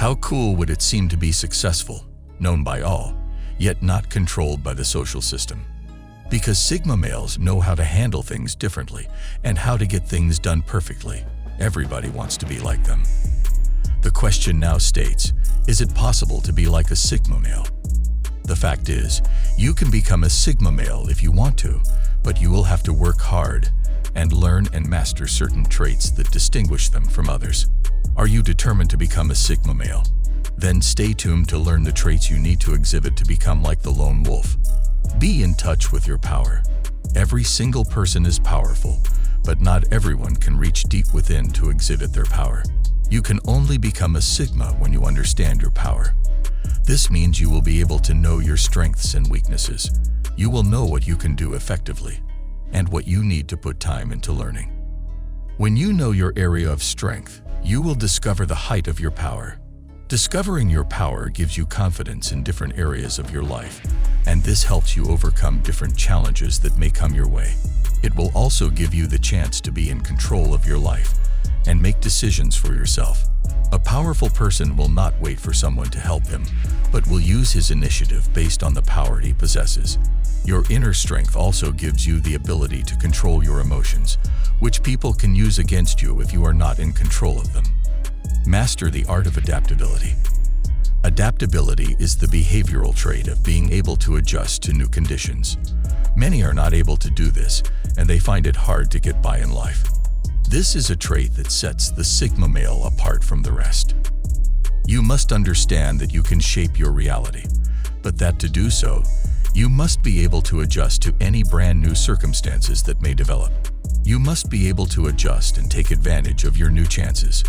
How cool would it seem to be successful, known by all, yet not controlled by the social system? Because Sigma males know how to handle things differently and how to get things done perfectly. Everybody wants to be like them. The question now states, is it possible to be like a Sigma male? The fact is, you can become a Sigma male if you want to, but you will have to work hard and learn and master certain traits that distinguish them from others. Are you determined to become a Sigma male? Then stay tuned to learn the traits you need to exhibit to become like the lone wolf. Be in touch with your power. Every single person is powerful, but not everyone can reach deep within to exhibit their power. You can only become a Sigma when you understand your power. This means you will be able to know your strengths and weaknesses. You will know what you can do effectively and what you need to put time into learning. When you know your area of strength, you will discover the height of your power. Discovering your power gives you confidence in different areas of your life, and this helps you overcome different challenges that may come your way. It will also give you the chance to be in control of your life and make decisions for yourself. A powerful person will not wait for someone to help him, but will use his initiative based on the power he possesses. Your inner strength also gives you the ability to control your emotions, which people can use against you if you are not in control of them. Master the art of adaptability. Adaptability is the behavioral trait of being able to adjust to new conditions. Many are not able to do this, and they find it hard to get by in life. This is a trait that sets the Sigma male apart from the rest. You must understand that you can shape your reality, but that to do so, you must be able to adjust to any brand new circumstances that may develop. You must be able to adjust and take advantage of your new chances.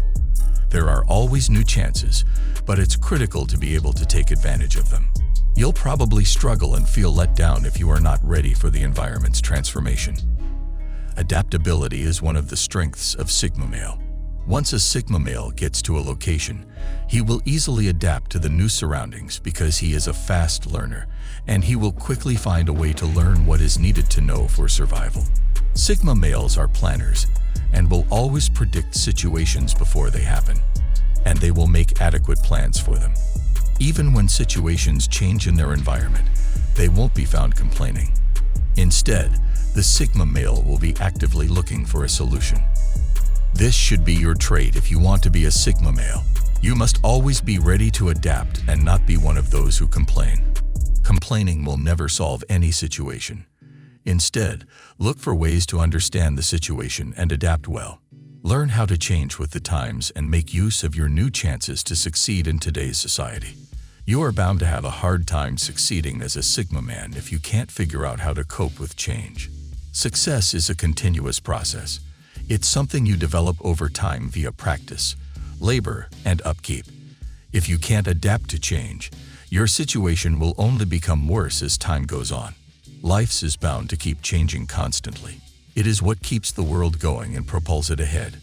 There are always new chances, but it's critical to be able to take advantage of them. You'll probably struggle and feel let down if you are not ready for the environment's transformation. Adaptability is one of the strengths of Sigma male. Once a Sigma male gets to a location, he will easily adapt to the new surroundings because he is a fast learner, and he will quickly find a way to learn what is needed to know for survival. Sigma males are planners and will always predict situations before they happen, and they will make adequate plans for them. Even when situations change in their environment, they won't be found complaining. Instead, the Sigma male will be actively looking for a solution. This should be your trait if you want to be a Sigma male. You must always be ready to adapt and not be one of those who complain. Complaining will never solve any situation. Instead, look for ways to understand the situation and adapt well. Learn how to change with the times and make use of your new chances to succeed in today's society. You are bound to have a hard time succeeding as a Sigma man if you can't figure out how to cope with change. Success is a continuous process. It's something you develop over time via practice, labor, and upkeep. If you can't adapt to change, your situation will only become worse as time goes on. Life is bound to keep changing constantly. It is what keeps the world going and propels it ahead.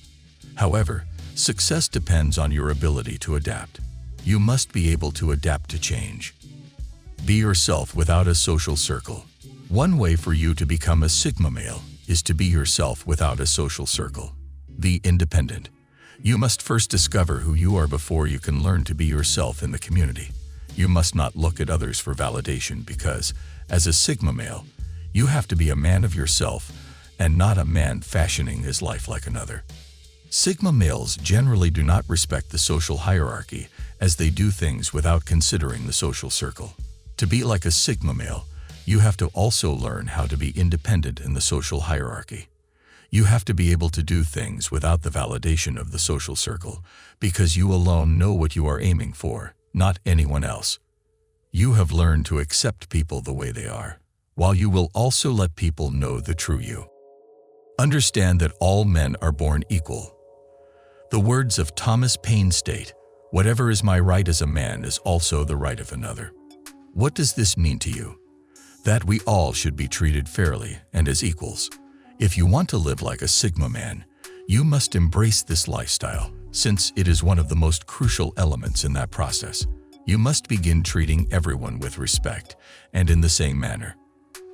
However, success depends on your ability to adapt. You must be able to adapt to change. Be yourself without a social circle. One way for you to become a Sigma male is to be yourself without a social circle. Be independent. You must first discover who you are before you can learn to be yourself in the community. You must not look at others for validation because, as a Sigma male, you have to be a man of yourself and not a man fashioning his life like another. Sigma males generally do not respect the social hierarchy as they do things without considering the social circle. To be like a Sigma male, you have to also learn how to be independent in the social hierarchy. You have to be able to do things without the validation of the social circle because you alone know what you are aiming for, not anyone else. You have learned to accept people the way they are, while you will also let people know the true you. Understand that all men are born equal. The words of Thomas Paine state, "Whatever is my right as a man is also the right of another." What does this mean to you? That we all should be treated fairly and as equals. If you want to live like a Sigma man, you must embrace this lifestyle, since it is one of the most crucial elements in that process. You must begin treating everyone with respect and in the same manner.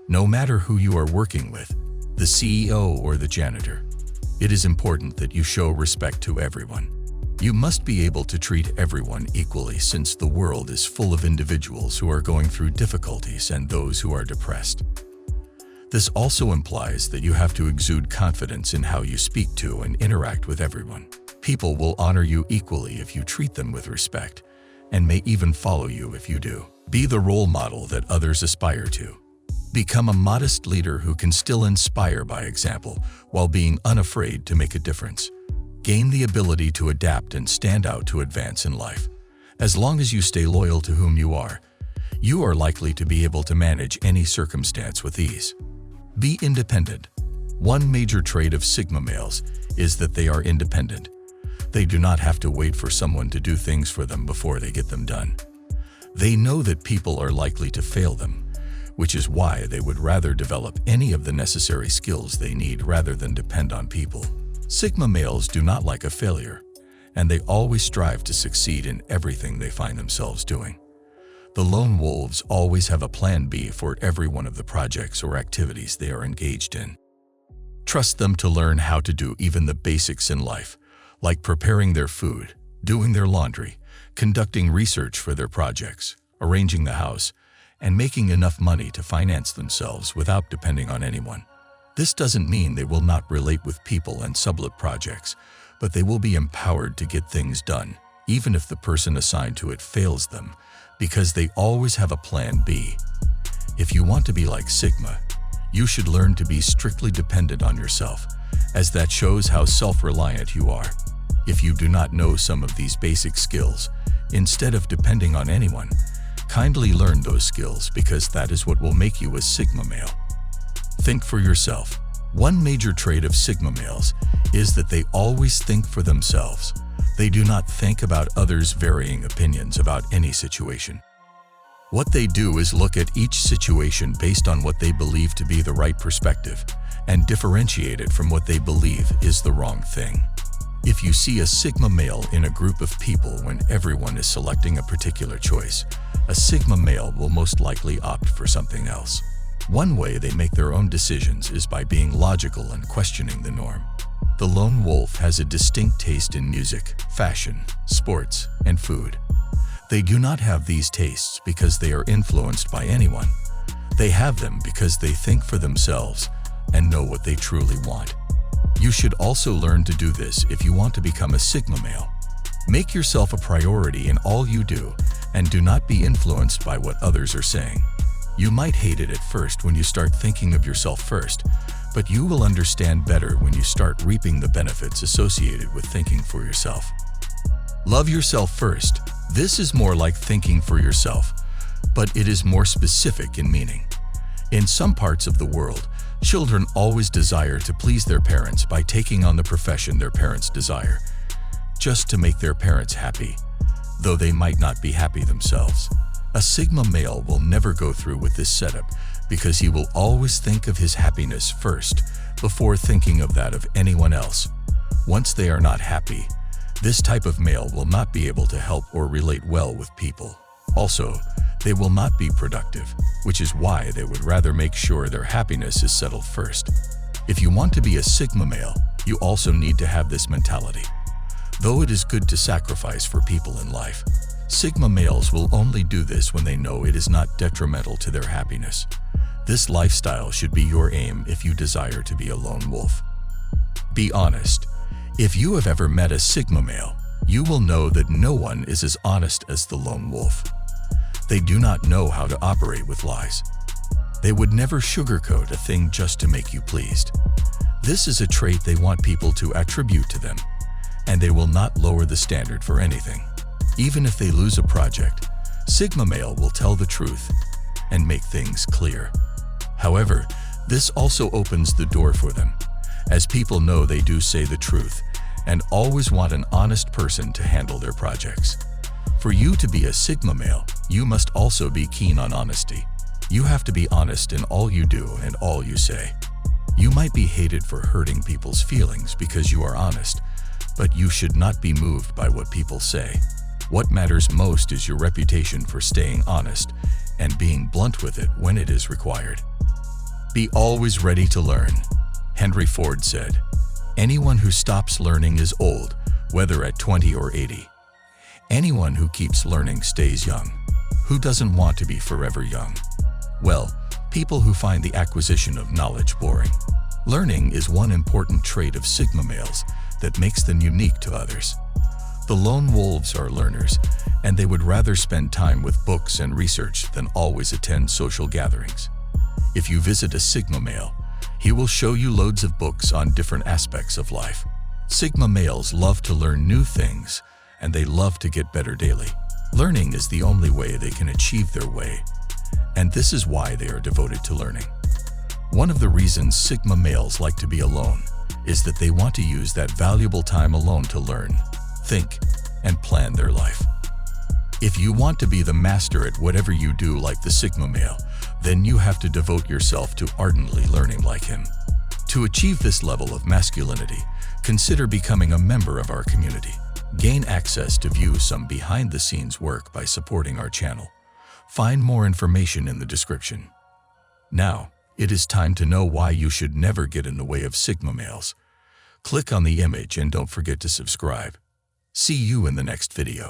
No matter who you are working with, the CEO or the janitor, it is important that you show respect to everyone. You must be able to treat everyone equally since the world is full of individuals who are going through difficulties and those who are depressed. This also implies that you have to exude confidence in how you speak to and interact with everyone. People will honor you equally if you treat them with respect, and may even follow you if you do. Be the role model that others aspire to. Become a modest leader who can still inspire by example while being unafraid to make a difference. Gain the ability to adapt and stand out to advance in life. As long as you stay loyal to whom you are likely to be able to manage any circumstance with ease. Be independent. One major trait of Sigma males is that they are independent. They do not have to wait for someone to do things for them before they get them done. They know that people are likely to fail them, which is why they would rather develop any of the necessary skills they need rather than depend on people. Sigma males do not like a failure, and they always strive to succeed in everything they find themselves doing. The lone wolves always have a plan B for every one of the projects or activities they are engaged in. Trust them to learn how to do even the basics in life, like preparing their food, doing their laundry, conducting research for their projects, arranging the house, and making enough money to finance themselves without depending on anyone. This doesn't mean they will not relate with people and sublet projects, but they will be empowered to get things done, even if the person assigned to it fails them, because they always have a plan B. If you want to be like Sigma, you should learn to be strictly dependent on yourself, as that shows how self-reliant you are. If you do not know some of these basic skills, instead of depending on anyone, kindly learn those skills because that is what will make you a Sigma male. Think for yourself. One major trait of Sigma males is that they always think for themselves. They do not think about others' varying opinions about any situation. What they do is look at each situation based on what they believe to be the right perspective and differentiate it from what they believe is the wrong thing. If you see a Sigma male in a group of people when everyone is selecting a particular choice, a Sigma male will most likely opt for something else. One way they make their own decisions is by being logical and questioning the norm. The lone wolf has a distinct taste in music, fashion, sports, and food. They do not have these tastes because they are influenced by anyone. They have them because they think for themselves and know what they truly want. You should also learn to do this if you want to become a Sigma male. Make yourself a priority in all you do and do not be influenced by what others are saying. You might hate it at first when you start thinking of yourself first, but you will understand better when you start reaping the benefits associated with thinking for yourself. Love yourself first. This is more like thinking for yourself, but it is more specific in meaning. In some parts of the world, children always desire to please their parents by taking on the profession their parents desire, just to make their parents happy, though they might not be happy themselves. A Sigma male will never go through with this setup because he will always think of his happiness first before thinking of that of anyone else. Once they are not happy, this type of male will not be able to help or relate well with people. Also, they will not be productive, which is why they would rather make sure their happiness is settled first. If you want to be a Sigma male, you also need to have this mentality. Though it is good to sacrifice for people in life, Sigma males will only do this when they know it is not detrimental to their happiness. This lifestyle should be your aim if you desire to be a lone wolf. Be honest. If you have ever met a Sigma male, you will know that no one is as honest as the lone wolf. They do not know how to operate with lies. They would never sugarcoat a thing just to make you pleased. This is a trait they want people to attribute to them, and they will not lower the standard for anything. Even if they lose a project, Sigma male will tell the truth and make things clear. However, this also opens the door for them, as people know they do say the truth and always want an honest person to handle their projects. For you to be a Sigma male, you must also be keen on honesty. You have to be honest in all you do and all you say. You might be hated for hurting people's feelings because you are honest, but you should not be moved by what people say. What matters most is your reputation for staying honest and being blunt with it when it is required. Be always ready to learn. Henry Ford said, "Anyone who stops learning is old, whether at 20 or 80. Anyone who keeps learning stays young. Who doesn't want to be forever young? Well, people who find the acquisition of knowledge boring. Learning is one important trait of Sigma males that makes them unique to others. The lone wolves are learners, and they would rather spend time with books and research than always attend social gatherings. If you visit a Sigma male, he will show you loads of books on different aspects of life. Sigma males love to learn new things, and they love to get better daily. Learning is the only way they can achieve their way, and this is why they are devoted to learning. One of the reasons Sigma males like to be alone is that they want to use that valuable time alone to learn, think, and plan their life. If you want to be the master at whatever you do like the Sigma male, then you have to devote yourself to ardently learning like him. To achieve this level of masculinity, consider becoming a member of our community. Gain access to view some behind-the-scenes work by supporting our channel. Find more information in the description. Now, it is time to know why you should never get in the way of Sigma males. Click on the image and don't forget to subscribe. See you in the next video.